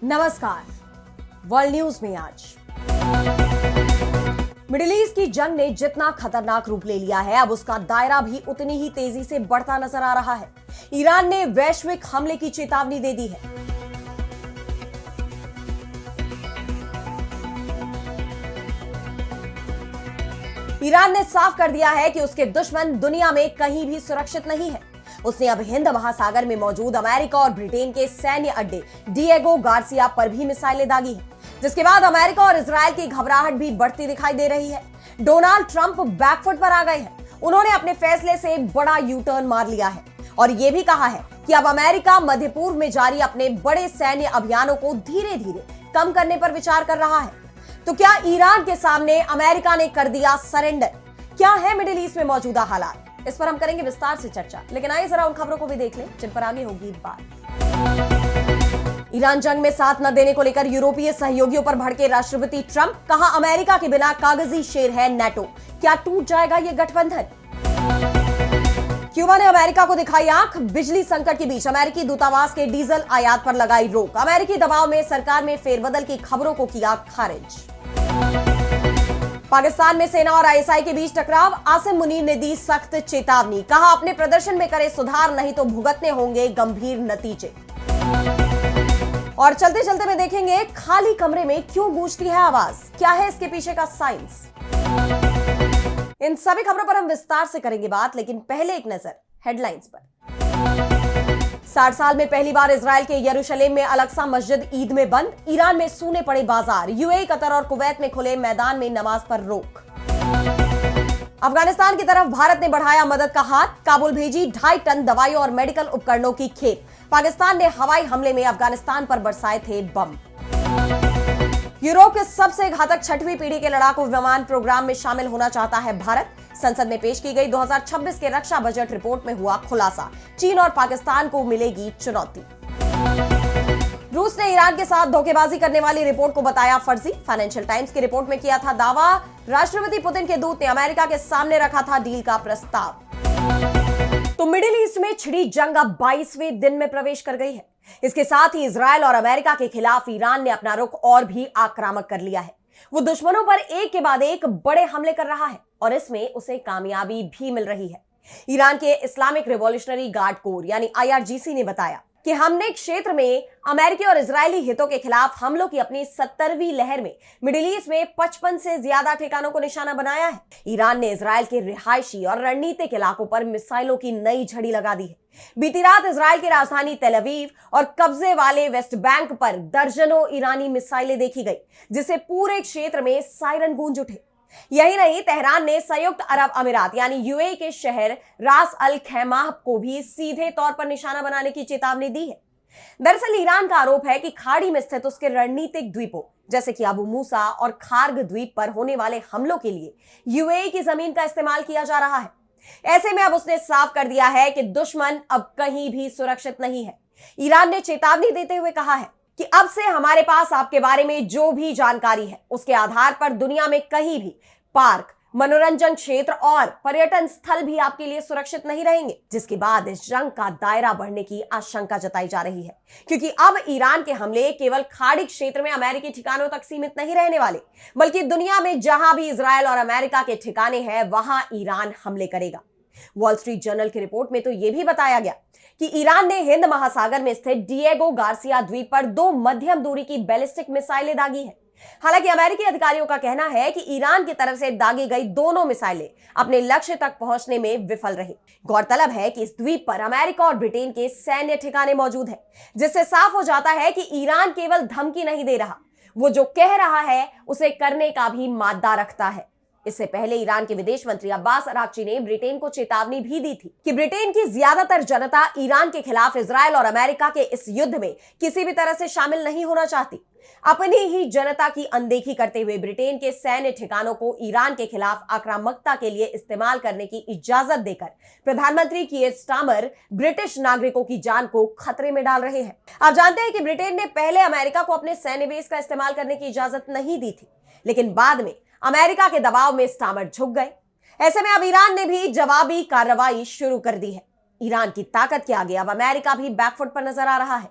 नमस्कार। World news में आज मिडिल ईस्ट की जंग ने जितना खतरनाक रूप ले लिया है, अब उसका दायरा भी उतनी ही तेजी से बढ़ता नजर आ रहा है। ईरान ने वैश्विक हमले की चेतावनी दे दी है। ईरान ने साफ कर दिया है कि उसके दुश्मन दुनिया में कहीं भी सुरक्षित नहीं है। उसने अब हिंद महासागर में मौजूद अमेरिका और ब्रिटेन के सैन्य अड्डे डिएगो गार्सिया पर भी मिसाइलें दागी हैं, जिसके बाद अमेरिका और इजरायल की घबराहट भी बढ़ती दिखाई दे रही है। डोनाल्ड ट्रंप बैकफुट पर आ गए हैं। उन्होंने अपने फैसले से बड़ा यू टर्न मार लिया है और यह भी कहा है कि अब अमेरिका मध्य पूर्व में जारी अपने बड़े सैन्य अभियानों को धीरे धीरे कम करने पर विचार कर रहा है। तो क्या ईरान के सामने अमेरिका ने कर दिया सरेंडर? क्या है मिडिल ईस्ट में मौजूदा हालात? इस पर हम करेंगे विस्तार से चर्चा, लेकिन आइए जरा उन खबरों को भी देख लें जिन पर आगे होगी बात। ईरान जंग में साथ न देने को लेकर यूरोपीय सहयोगियों पर भड़के राष्ट्रपति ट्रंप। कहा, अमेरिका के बिना कागजी शेर है नेटो। क्या टूट जाएगा ये गठबंधन? क्यूबा ने अमेरिका को दिखाई आंख। बिजली संकट के बीच अमेरिकी दूतावास के डीजल आयात पर लगाई रोक। अमेरिकी दबाव में सरकार में फेरबदल की खबरों को किया खारिज। पाकिस्तान में सेना और आईएसआई के बीच टकराव। आसिम मुनीर ने दी सख्त चेतावनी। कहा, अपने प्रदर्शन में करे सुधार, नहीं तो भुगतने होंगे गंभीर नतीजे। और चलते चलते में देखेंगे, खाली कमरे में क्यों गूंजती है आवाज? क्या है इसके पीछे का साइंस? इन सभी खबरों पर हम विस्तार से करेंगे बात, लेकिन पहले एक नजर हेडलाइंस पर। 60 साल में पहली बार इजरायल के यरूशलेम में अल-अक्सा मस्जिद ईद में बंद। ईरान में सूने पड़े बाजार। यूएई, कतर और कुवैत में खुले मैदान में नमाज पर रोक। अफगानिस्तान की तरफ भारत ने बढ़ाया मदद का हाथ। काबुल भेजी 2.5 टन दवाइयों और मेडिकल उपकरणों की खेप। पाकिस्तान ने हवाई हमले में अफगानिस्तान पर बरसाए थे बम। यूरोप के सबसे घातक 6वीं पीढ़ी के लड़ाकू विमान प्रोग्राम में शामिल होना चाहता है भारत। संसद में पेश की गई 2026 के रक्षा बजट रिपोर्ट में हुआ खुलासा। चीन और पाकिस्तान को मिलेगी चुनौती। रूस ने ईरान के साथ धोखेबाजी करने वाली रिपोर्ट को बताया फर्जी। फाइनेंशियल टाइम्स की रिपोर्ट में किया था दावा। राष्ट्रपति पुतिन के दूत ने अमेरिका के सामने रखा था डील का प्रस्ताव। तो मिडिल ईस्ट में छिड़ी जंग अब 22वें दिन में प्रवेश कर गई है। इसके साथ ही इजरायल और अमेरिका के खिलाफ ईरान ने अपना रुख और भी आक्रामक कर लिया है। वो दुश्मनों पर एक के बाद एक बड़े हमले कर रहा है और इसमें उसे कामयाबी भी मिल रही है। ईरान के इस्लामिक रिवॉल्यूशनरी गार्ड कोर यानी आईआरजीसी ने बताया कि हमने क्षेत्र में अमेरिकी और इजरायली हितों के खिलाफ हमलों की अपनी 70वीं लहर में मिडिल ईस्ट में 55 से ज्यादा ठिकानों को निशाना बनाया है। ईरान ने इजरायल के रिहायशी और रणनीतिक इलाकों पर मिसाइलों की नई झड़ी लगा दी है। बीती रात इजरायल की राजधानी तेल अवीव और कब्जे वाले वेस्ट बैंक पर दर्जनों ईरानी मिसाइलें देखी गई, जिससे पूरे क्षेत्र में सायरन गूंज उठे। यही नहीं, तेहरान ने संयुक्त अरब अमीरात यानी यूएई के शहर रास अल खैमाह को भी सीधे तौर पर निशाना बनाने की चेतावनी दी है। दरअसल ईरान का आरोप है कि खाड़ी में स्थित उसके रणनीतिक द्वीपों जैसे कि अबू मूसा और खार्ग द्वीप पर होने वाले हमलों के लिए यूएई की जमीन का इस्तेमाल किया जा रहा है। ऐसे में अब उसने साफ कर दिया है कि दुश्मन अब कहीं भी सुरक्षित नहीं है। ईरान ने चेतावनी देते हुए कहा है कि अब से हमारे पास आपके बारे में जो भी जानकारी है उसके आधार पर दुनिया में कहीं भी पार्क, मनोरंजन क्षेत्र और पर्यटन स्थल भी आपके लिए सुरक्षित नहीं रहेंगे, जिसके बाद इस जंग का दायरा बढ़ने की आशंका जताई जा रही है। क्योंकि अब ईरान के हमले केवल खाड़ी क्षेत्र में अमेरिकी ठिकानों तक सीमित नहीं रहने वाले, बल्कि दुनिया में जहां भी इजरायल और अमेरिका के ठिकाने हैं वहां ईरान हमले करेगा। वॉल स्ट्रीट जर्नल की रिपोर्ट में तो यह भी बताया गया कि ईरान ने हिंद महासागर में स्थित डिएगो गार्सिया द्वीप पर 2 मध्यम दूरी की बैलिस्टिक मिसाइलें दागी हैं। हालांकि अमेरिकी अधिकारियों का कहना है कि ईरान की तरफ से दागी गई दोनों मिसाइलें अपने लक्ष्य तक पहुंचने में विफल रही। गौरतलब है कि इस द्वीप पर अमेरिका और ब्रिटेन के सैन्य ठिकाने मौजूद हैं, जिससे साफ हो जाता है कि ईरान केवल धमकी नहीं दे रहा, वो जो कह रहा है उसे करने का भी मादा रखता है। इससे पहले ईरान के विदेश मंत्री अब्बास अराक्ची ने ब्रिटेन को चेतावनी भी दी थी कि ब्रिटेन की ज्यादातर जनता ईरान के खिलाफ इजरायल और अमेरिका के इस युद्ध में किसी भी तरह से शामिल नहीं होना चाहती। अपनी ही जनता की अनदेखी करते हुए ब्रिटेन के सैन्य ठिकानों को ईरान के खिलाफ आक्रामकता के लिए इस्तेमाल करने की इजाजत देकर प्रधानमंत्री कीयर स्टारमर ब्रिटिश नागरिकों की जान को खतरे में डाल रहे हैं। आप जानते हैं कि ब्रिटेन ने पहले अमेरिका को अपने सैन्य बेस का इस्तेमाल करने की इजाजत नहीं दी थी, लेकिन बाद में अमेरिका के दबाव में स्टारमर झुक गए। ऐसे में अब ईरान ने भी जवाबी कार्रवाई शुरू कर दी है। ईरान की ताकत के आगे अब अमेरिका भी बैकफुट पर नजर आ रहा है।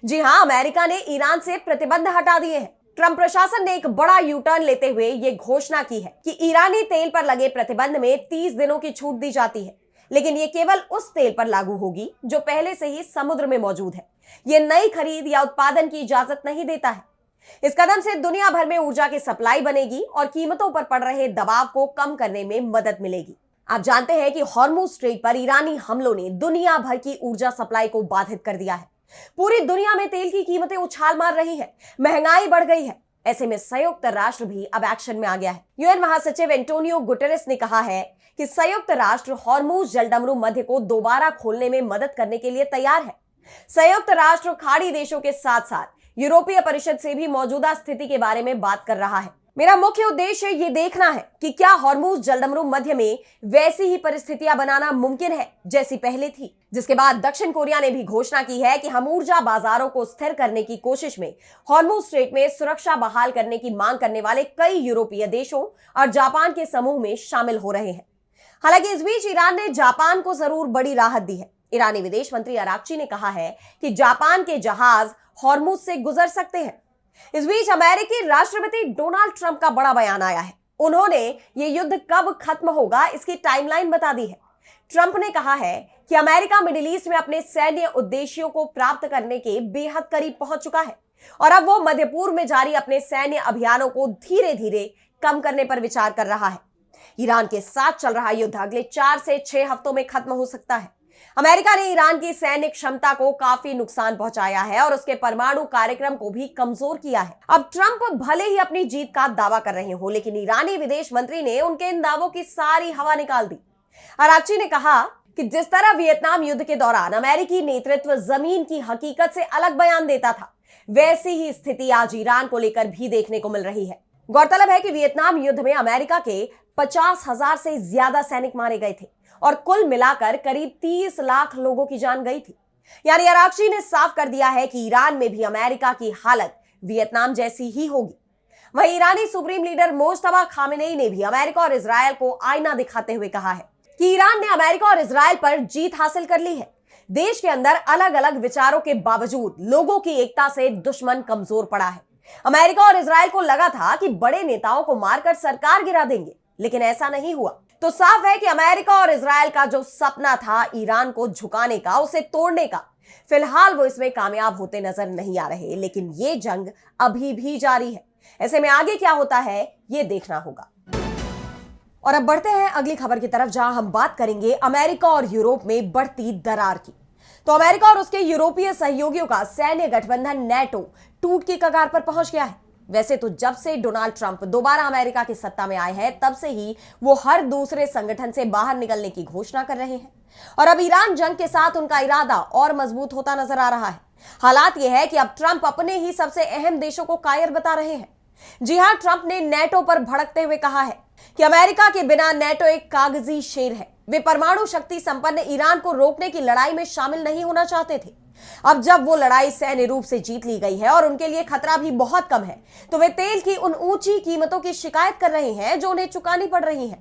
जी हां, अमेरिका ने ईरान से प्रतिबंध हटा दिए हैं। ट्रंप प्रशासन ने एक बड़ा यू टर्न लेते हुए ये घोषणा की है कि ईरानी तेल पर लगे प्रतिबंध में 30 दिनों की छूट दी जाती है, लेकिन ये केवल उस तेल पर लागू होगी जो पहले से ही समुद्र में मौजूद है। ये नई खरीद या उत्पादन की इजाजत नहीं देता है। इस कदम से दुनिया भर में ऊर्जा की सप्लाई बनेगी और कीमतों पर पड़ रहे दबाव को कम करने में मदद मिलेगी। आप जानते हैं कि हॉर्मुज स्ट्रेट पर ईरानी हमलों ने दुनिया भर की ऊर्जा सप्लाई को बाधित कर दिया है। पूरी दुनिया में तेल की कीमतें उछाल मार रही है, महंगाई बढ़ गई है। ऐसे में संयुक्त राष्ट्र भी अब एक्शन में आ गया है। यूएन महासचिव एंटोनियो गुटेरेस ने कहा है कि संयुक्त राष्ट्र हॉर्मुज जलडमरू मध्य को दोबारा खोलने में मदद करने के लिए तैयार है। संयुक्त राष्ट्र खाड़ी देशों के साथ साथ यूरोपीय परिषद से भी मौजूदा स्थिति के बारे में बात कर रहा है। मेरा मुख्य उद्देश्य ये देखना है कि क्या हॉर्मुज जलडमरू मध्य में वैसी ही परिस्थितियां बनाना मुमकिन है जैसी पहले थी। जिसके बाद दक्षिण कोरिया ने भी घोषणा की है कि हम ऊर्जा बाजारों को स्थिर करने की कोशिश में हॉर्मुज स्ट्रेट में सुरक्षा बहाल करने की मांग करने वाले कई यूरोपीय देशों और जापान के समूह में शामिल हो रहे हैं। हालांकि इस बीच ईरान ने जापान को जरूर बड़ी राहत दी है। ईरानी विदेश मंत्री अराक्ची ने कहा है कि जापान के जहाज हॉर्मुज से गुजर सकते हैं। इस बीच अमेरिकी राष्ट्रपति डोनाल्ड ट्रंप का बड़ा बयान आया है। उन्होंने ये युद्ध कब खत्म होगा इसकी टाइमलाइन बता दी है। ट्रंप ने कहा है कि अमेरिका मिडिल ईस्ट में अपने सैन्य उद्देश्यों को प्राप्त करने के बेहद करीब पहुंच चुका है और अब वो मध्य पूर्व में जारी अपने सैन्य अभियानों को धीरे धीरे कम करने पर विचार कर रहा है। ईरान के साथ चल रहा युद्ध अगले 4 से 6 हफ्तों में खत्म हो सकता है। अमेरिका ने ईरान की सैन्य क्षमता को काफी नुकसान पहुंचाया है और उसके परमाणु कार्यक्रम को भी कमजोर किया है। अब ट्रंप भले ही अपनी जीत का दावा कर रहे हो, लेकिन ईरानी विदेश मंत्री ने उनके इन दावों की सारी हवा निकाल दी। अराक्ची ने कहा कि जिस तरह वियतनाम युद्ध के दौरान अमेरिकी नेतृत्व जमीन की हकीकत से अलग बयान देता था, वैसी ही स्थिति आज ईरान को लेकर भी देखने को मिल रही है। गौरतलब है कि वियतनाम युद्ध में अमेरिका के 50,000 से ज्यादा सैनिक मारे गए थे और कुल मिलाकर करीब 30 लाख लोगों की जान गई थी। यानी अराक्ची ने साफ कर दिया है कि ईरान में भी अमेरिका की हालत वियतनाम जैसी ही होगी। वहीं ईरानी सुप्रीम लीडर मोज्तबा खामेनेई ने भी अमेरिका और इजरायल को आईना दिखाते हुए कहा है कि ईरान ने अमेरिका और इजरायल पर जीत हासिल कर ली है। देश के अंदर अलग अलग विचारों के बावजूद लोगों की एकता से दुश्मन कमजोर पड़ा है। अमेरिका और इजरायल को लगा था कि बड़े नेताओं को मारकर सरकार गिरा देंगे, लेकिन ऐसा नहीं हुआ। तो साफ है कि अमेरिका और इजरायल का जो सपना था ईरान को झुकाने का, उसे तोड़ने का, फिलहाल वो इसमें कामयाब होते नजर नहीं आ रहे। लेकिन ये जंग अभी भी जारी है। ऐसे में आगे क्या होता है ये देखना होगा। और अब बढ़ते हैं अगली खबर की तरफ, जहां हम बात करेंगे अमेरिका और यूरोप में बढ़ती दरार की। तो अमेरिका और उसके यूरोपीय सहयोगियों का सैन्य गठबंधन नेटो टूट की कगार पर पहुंच गया है। वैसे तो जब से डोनाल्ड ट्रंप दोबारा अमेरिका की सत्ता में आए हैं, तब से ही वो हर दूसरे संगठन से बाहर निकलने की घोषणा कर रहे हैं और अब ईरान जंग के साथ उनका इरादा और मजबूत होता नजर आ रहा है। हालात यह है कि अब ट्रंप अपने ही सबसे अहम देशों को कायर बता रहे हैं। जी हां, ट्रंप ने नेटो पर भड़कते हुए कहा है कि अमेरिका के बिना नेटो एक कागजी शेर है। वे परमाणु शक्ति संपन्न ईरान को रोकने की लड़ाई में शामिल नहीं होना चाहते थे। अब जब वो लड़ाई सैन्य रूप से जीत ली गई है और उनके लिए खतरा भी बहुत कम है, तो वे तेल की उन ऊंची कीमतों की शिकायत कर रहे हैं जो उन्हें चुकानी पड़ रही है।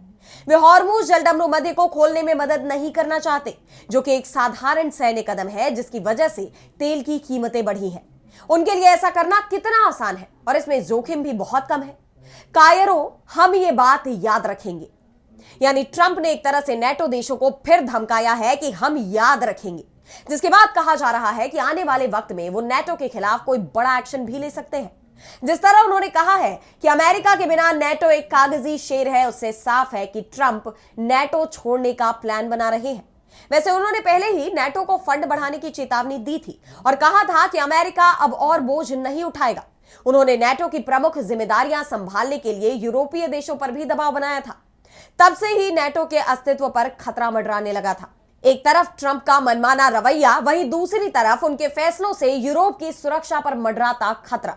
वे हॉर्मुज जलडमरू मध्य को खोलने में मदद नहीं करना चाहते, जो कि एक साधारण सैन्य कदम है जिसकी वजह से तेल की कीमतें बढ़ी हैं। उनके लिए ऐसा करना कितना आसान है और इसमें जोखिम भी बहुत कम है। कायरों, हम ये बात याद रखेंगे। यानी ट्रंप ने एक तरह से नेटो देशों को फिर धमकाया है कि हम याद रखेंगे, जिसके बाद कहा जा रहा है कि आने वाले वक्त में वो नेटो के खिलाफ कोई बड़ा एक्शन भी ले सकते हैं। जिस तरह उन्होंने कहा है कि अमेरिका के बिना नेटो एक कागजी शेर है, उससे साफ है कि ट्रंप नेटो छोड़ने का प्लान बना रहे हैं। वैसे उन्होंने पहले ही नेटो को फंड बढ़ाने की चेतावनी दी थी और कहा था कि अमेरिका अब और बोझ नहीं उठाएगा। उन्होंने नेटो की प्रमुख जिम्मेदारियां संभालने के लिए यूरोपीय देशों पर भी दबाव बनाया था। तब से ही नेटो के अस्तित्व पर खतरा मंडराने लगा था। एक तरफ ट्रंप का मनमाना रवैया, वहीं दूसरी तरफ उनके फैसलों से यूरोप की सुरक्षा पर मंडराता खतरा।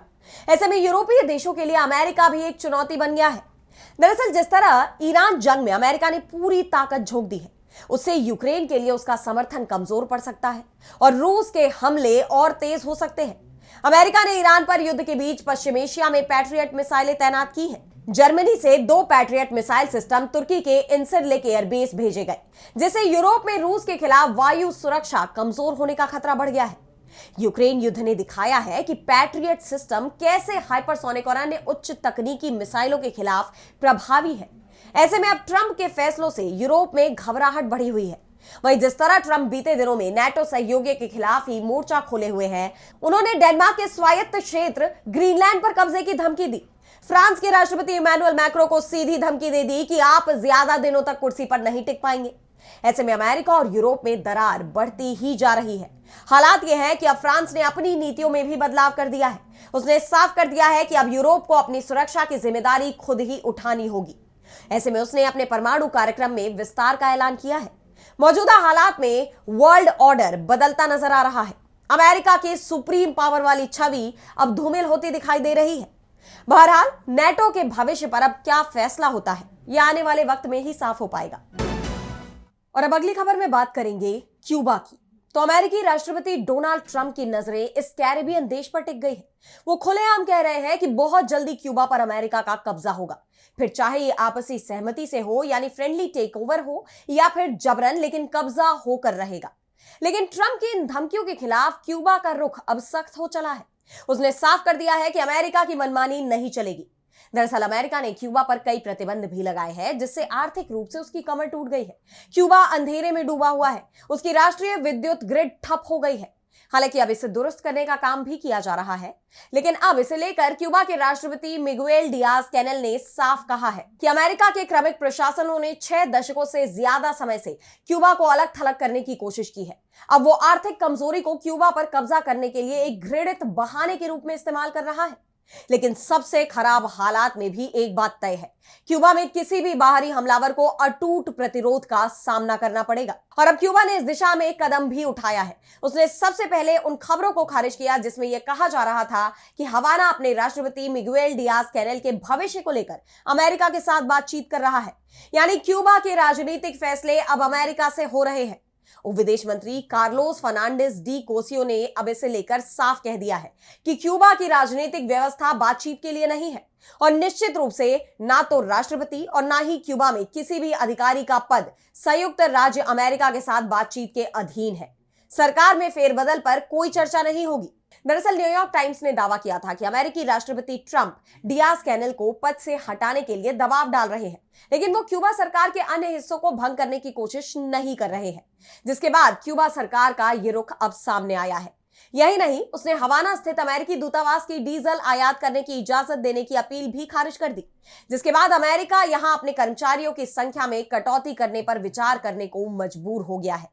ऐसे में यूरोपीय देशों के लिए अमेरिका भी एक चुनौती बन गया है। दरअसल जिस तरह ईरान जंग में अमेरिका ने पूरी ताकत झोंक दी है, उससे यूक्रेन के लिए उसका समर्थन कमजोर पड़ सकता है और रूस के हमले और तेज हो सकते हैं। अमेरिका ने ईरान पर युद्ध के बीच पश्चिम एशिया में पैट्रियट मिसाइलें तैनात की हैं। जर्मनी से 2 पैट्रियट मिसाइल सिस्टम तुर्की के इंसरलिक एयरबेस भेजे गए, जिससे यूरोप में रूस के खिलाफ वायु सुरक्षा कमजोर होने का खतरा बढ़ गया है। यूक्रेन युद्ध ने दिखाया है कि पैट्रियट सिस्टम कैसे हाइपरसोनिक और अन्य उच्च तकनीकी मिसाइलों के खिलाफ प्रभावी है। ऐसे में अब ट्रंप के फैसलों से यूरोप में घबराहट बढ़ी हुई है। वहीं जिस तरह ट्रंप बीते दिनों में नाटो सहयोगी के खिलाफ ही मोर्चा खोले हुए हैं, उन्होंने डेनमार्क के स्वायत्त क्षेत्र ग्रीनलैंड पर कब्जे की धमकी दी। फ्रांस के राष्ट्रपति इमैनुअल मैक्रो को सीधी धमकी दे दी कि आप ज्यादा दिनों तक कुर्सी पर नहीं टिक पाएंगे। ऐसे में अमेरिका और यूरोप में दरार बढ़ती ही जा रही है। हालात यह है कि अब फ्रांस ने अपनी नीतियों में भी बदलाव कर दिया है। उसने साफ कर दिया है कि अब यूरोप को अपनी सुरक्षा की जिम्मेदारी खुद ही उठानी होगी। ऐसे में उसने अपने परमाणु कार्यक्रम में विस्तार का ऐलान किया है। मौजूदा हालात में वर्ल्ड ऑर्डर बदलता नजर आ रहा है। अमेरिका की सुप्रीम पावर वाली छवि अब धूमिल होती दिखाई दे रही है। बहरहाल नाटो के भविष्य पर अब क्या फैसला होता है, यह आने वाले वक्त में ही साफ हो पाएगा। और अब अगली खबर में बात करेंगे क्यूबा की। तो अमेरिकी राष्ट्रपति डोनाल्ड ट्रंप की नजरें इस कैरेबियन देश पर टिक गई है। वो खुलेआम कह रहे हैं कि बहुत जल्दी क्यूबा पर अमेरिका का कब्जा होगा, फिर चाहे ये आपसी सहमति से हो यानी फ्रेंडली टेक ओवर हो या फिर जबरन, लेकिन कब्जा होकर रहेगा। लेकिन ट्रंप की इन धमकियों के खिलाफ क्यूबा का रुख अब सख्त हो चला है। उसने साफ कर दिया है कि अमेरिका की मनमानी नहीं चलेगी। दरअसल अमेरिका ने क्यूबा पर कई प्रतिबंध भी लगाए हैं, जिससे आर्थिक रूप से उसकी कमर टूट गई है। क्यूबा अंधेरे में डूबा हुआ है। उसकी राष्ट्रीय विद्युत ग्रिड ठप हो गई है। हालांकि अब इसे दुरुस्त करने का काम भी किया जा रहा है, लेकिन अब इसे लेकर क्यूबा के राष्ट्रपति मिगुएल डियाज कैनेल ने साफ कहा है कि अमेरिका के क्रमिक प्रशासनों ने 6 दशकों से ज्यादा समय से क्यूबा को अलग थलग करने की कोशिश की है। अब वो आर्थिक कमजोरी को क्यूबा पर कब्जा करने के लिए एक घृणित बहाने के रूप में इस्तेमाल कर रहा है। लेकिन सबसे खराब हालात में भी एक बात तय है, क्यूबा में किसी भी बाहरी हमलावर को अटूट प्रतिरोध का सामना करना पड़ेगा। और अब क्यूबा ने इस दिशा में एक कदम भी उठाया है। उसने सबसे पहले उन खबरों को खारिज किया जिसमें यह कहा जा रहा था कि हवाना अपने राष्ट्रपति मिगुएल डियाज कैनेल के भविष्य को लेकर अमेरिका के साथ बातचीत कर रहा है। यानी क्यूबा के राजनीतिक फैसले अब अमेरिका से हो रहे हैं। विदेश मंत्री कार्लोस फर्नांडिस डी कोसियो ने अब इसे लेकर साफ कह दिया है कि क्यूबा की राजनीतिक व्यवस्था बातचीत के लिए नहीं है और निश्चित रूप से ना तो राष्ट्रपति और ना ही क्यूबा में किसी भी अधिकारी का पद संयुक्त राज्य अमेरिका के साथ बातचीत के अधीन है। सरकार में फेरबदल पर कोई चर्चा नहीं होगी। दरअसल न्यूयॉर्क टाइम्स ने दावा किया था कि अमेरिकी राष्ट्रपति ट्रंप डियाज कैनेल को पद से हटाने के लिए दबाव डाल रहे हैं, लेकिन वो क्यूबा सरकार के अन्य हिस्सों को भंग करने की कोशिश नहीं कर रहे हैं, जिसके बाद क्यूबा सरकार का ये रुख अब सामने आया है। यही नहीं, उसने हवाना स्थित अमेरिकी दूतावास की डीजल आयात करने की इजाजत देने की अपील भी खारिज कर दी, जिसके बाद अमेरिका यहां अपने कर्मचारियों की संख्या में कटौती करने पर विचार करने को मजबूर हो गया है।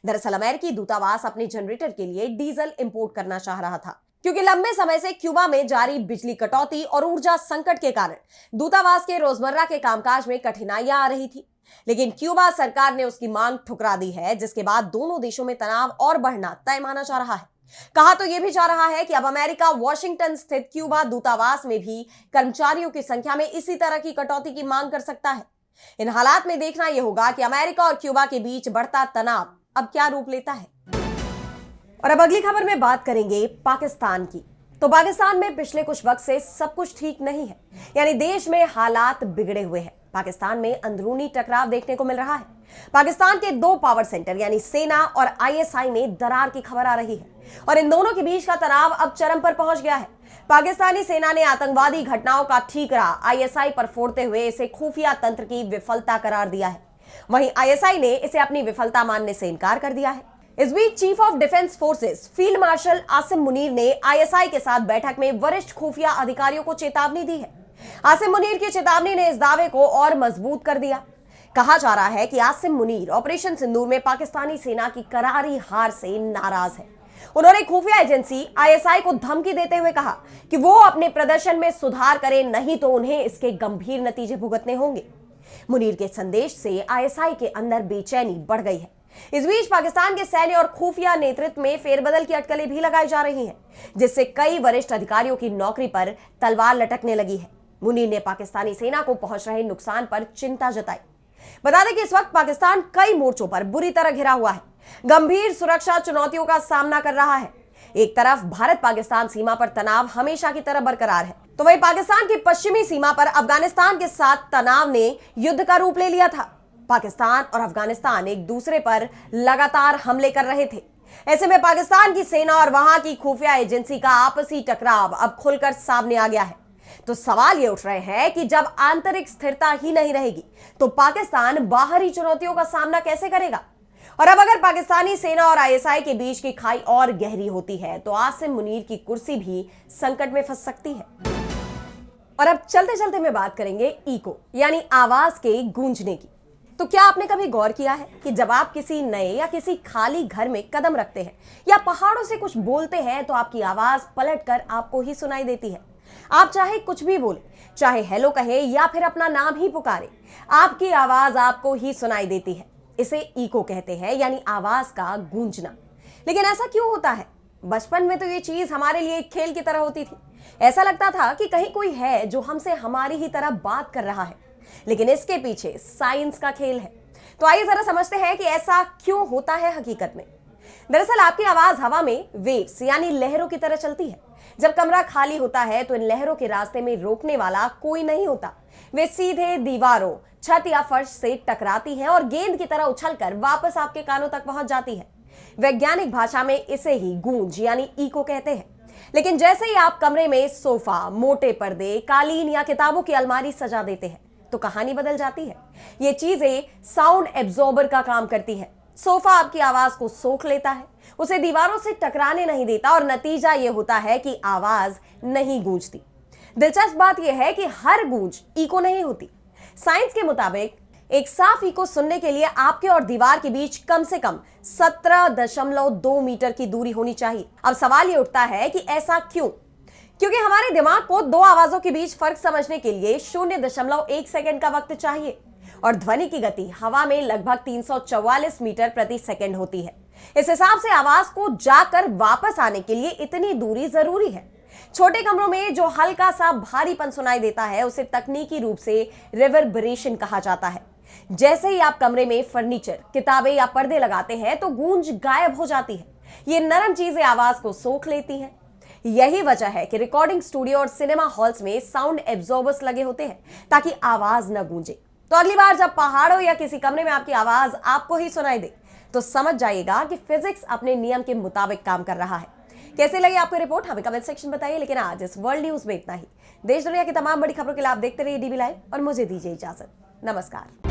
दरअसल अमेरिकी दूतावास अपने जनरेटर के लिए डीजल इंपोर्ट करना चाह रहा था, क्योंकि लंबे समय से क्यूबा में जारी बिजली कटौती और ऊर्जा संकट के कारण दूतावास के रोजमर्रा के कामकाज में कठिनाइयां आ रही थी। लेकिन क्यूबा सरकार ने उसकी मांग ठुकरा दी है, जिसके बाद दोनों देशों में तनाव और बढ़ना तय माना जा रहा है। कहा तो यह भी जा रहा है कि अब अमेरिका वॉशिंगटन स्थित क्यूबा दूतावास में भी कर्मचारियों की संख्या में इसी तरह की कटौती की मांग कर सकता है। इन हालात में देखना यह होगा कि अमेरिका और क्यूबा के बीच बढ़ता तनाव अब क्या रूप लेता है। और अब अगली खबर में बात करेंगे पाकिस्तान की। तो पाकिस्तान में पिछले कुछ वक्त से सब कुछ ठीक नहीं है, यानी देश में हालात बिगड़े हुए हैं। पाकिस्तान में अंदरूनी टकराव देखने को मिल रहा है। पाकिस्तान के 2 पावर सेंटर यानी सेना और आईएसआई में दरार की खबर आ रही है और इन दोनों के बीच का तनाव अब चरम पर पहुंच गया है। पाकिस्तानी सेना ने आतंकवादी घटनाओं का ठीकरा आईएसआई पर फोड़ते हुए इसे खुफिया तंत्र की विफलता करार दिया है। वहीं आईएसआई ने इसे अपनी विफलता मानने से इनकार कर दिया है। इस बीच chief of defence forces field marshal Asim Munir ने आईएसआई के साथ बैठक में वरिष्ठ खुफिया अधिकारियों को चेतावनी दी है। आसिम मुनीर की चेतावनी ने इस दावे को और मजबूत कर दिया। कहा जा रहा है कि आसिम मुनीर ऑपरेशन सिंदूर में पाकिस्तानी सेना की करारी हार से नाराज है। उन्होंने खुफिया एजेंसी आईएसआई को धमकी देते हुए कहा कि वो अपने प्रदर्शन में सुधार करें, नहीं तो उन्हें इसके गंभीर नतीजे भुगतने होंगे। मुनीर के संदेश से आईएसआई के अंदर बेचैनी बढ़ गई है। इस बीच पाकिस्तान के सैन्य और खुफिया नेतृत्व में फेरबदल की अटकलें भी लगाई जा रही हैं, जिससे कई वरिष्ठ अधिकारियों की नौकरी पर तलवार लटकने लगी है। मुनीर ने पाकिस्तानी सेना को पहुंच रहे नुकसान पर चिंता जताई। बता दें कि इस वक्त पाकिस्तान कई मोर्चों पर बुरी तरह घिरा हुआ है, गंभीर सुरक्षा चुनौतियों का सामना कर रहा है। एक तरफ भारत पाकिस्तान सीमा पर तनाव हमेशा की तरह बरकरार है, तो वहीं पाकिस्तान की पश्चिमी सीमा पर अफगानिस्तान के साथ तनाव ने युद्ध का रूप ले लिया था। पाकिस्तान और अफगानिस्तान एक दूसरे पर लगातार हमले कर रहे थे। ऐसे में पाकिस्तान की सेना और वहां की खुफिया एजेंसी का आपसी टकराव अब खुलकर सामने आ गया है। तो सवाल ये उठ रहे हैं कि जब आंतरिक स्थिरता ही नहीं रहेगी तो पाकिस्तान बाहरी चुनौतियों का सामना कैसे करेगा। और अब अगर पाकिस्तानी सेना और आईएसआई के बीच की खाई और गहरी होती है तो आसिम मुनीर की कुर्सी भी संकट में फंस सकती है। और अब चलते चलते में बात करेंगे इको यानी आवाज के गूंजने की। तो क्या आपने कभी गौर किया है कि जब आप किसी नए या किसी खाली घर में कदम रखते हैं या पहाड़ों से कुछ बोलते हैं तो आपकी आवाज पलटकर आपको ही सुनाई देती है। आप चाहे कुछ भी बोले, चाहे हेलो कहे या फिर अपना नाम ही पुकारे, आपकी आवाज आपको ही सुनाई देती है। इसे इको कहते हैं यानी आवाज का गूंजना। लेकिन ऐसा क्यों होता है? बचपन में तो ये चीज हमारे लिए एक खेल की तरह होती थी। ऐसा लगता था कि कहीं कोई है जो हमसे हमारी ही तरह बात कर रहा है, लेकिन इसके पीछे साइंस का खेल है। तो आइए जरा समझते हैं कि ऐसा क्यों होता है हकीकत में। दरअसल आपकी आवाज हवा में वेव्स यानी लहरों की तरह चलती है। जब कमरा खाली होता है तो इन लहरों के रास्ते में रोकने वाला कोई नहीं होता। वे सीधे दीवारों, छत या फर्श से टकराती हैं और गेंद की तरह उछलकर वापस आपके कानों तक पहुंच जाती है। वैज्ञानिक भाषा में इसे ही गूंज यानी इको कहते हैं। लेकिन जैसे ही आप कमरे में सोफा, मोटे पर्दे, कालीन या किताबों की अलमारी सजा देते हैं तो कहानी बदल जाती है। ये चीजें साउंड एब्जॉर्बर का काम करती है। सोफा आपकी आवाज को सोख लेता है, उसे दीवारों से टकराने नहीं देता और नतीजा यह होता है कि आवाज नहीं गूंजती। दिलचस्प बात यह है कि हर गूंज इको नहीं होती। साइंस के मुताबिक एक साफ इको सुनने के लिए आपके और दीवार के बीच कम से कम 17.2 मीटर की दूरी होनी चाहिए। अब सवाल ये उठता है कि ऐसा क्यों? क्योंकि हमारे दिमाग को दो आवाजों के बीच फर्क समझने के लिए 0.1 सेकंड का वक्त चाहिए और ध्वनि की गति हवा में लगभग 344 मीटर प्रति सेकंड होती है। इस हिसाब से आवाज को जाकर वापस आने के लिए इतनी दूरी जरूरी है। छोटे कमरों में जो हल्का सा भारीपन सुनाई देता है उसे तकनीकी रूप से रिवर्बरेशन कहा जाता है। जैसे ही आप कमरे में फर्नीचर, किताबें या पर्दे लगाते हैं तो गूंज गायब हो जाती है। ये नरम चीजें आवाज को सोख लेती हैं। यही वजह है कि रिकॉर्डिंग स्टूडियो और सिनेमा हॉल्स में साउंड एब्जॉर्बर्स लगे होते हैं ताकि आवाज न गूंजे। तो अगली बार जब पहाड़ों या किसी कमरे में आपकी आवाज आपको ही सुनाई दे तो समझ जाइएगा कि फिजिक्स अपने नियम के मुताबिक काम कर रहा है। कैसे लगी आपको रिपोर्ट हमें कमेंट सेक्शन बताइए। लेकिन आज इस वर्ल्ड न्यूज में इतना ही। देश दुनिया की तमाम बड़ी खबरों के लिए आप देखते रहिए डीबी लाइव और मुझे दीजिए इजाजत। नमस्कार।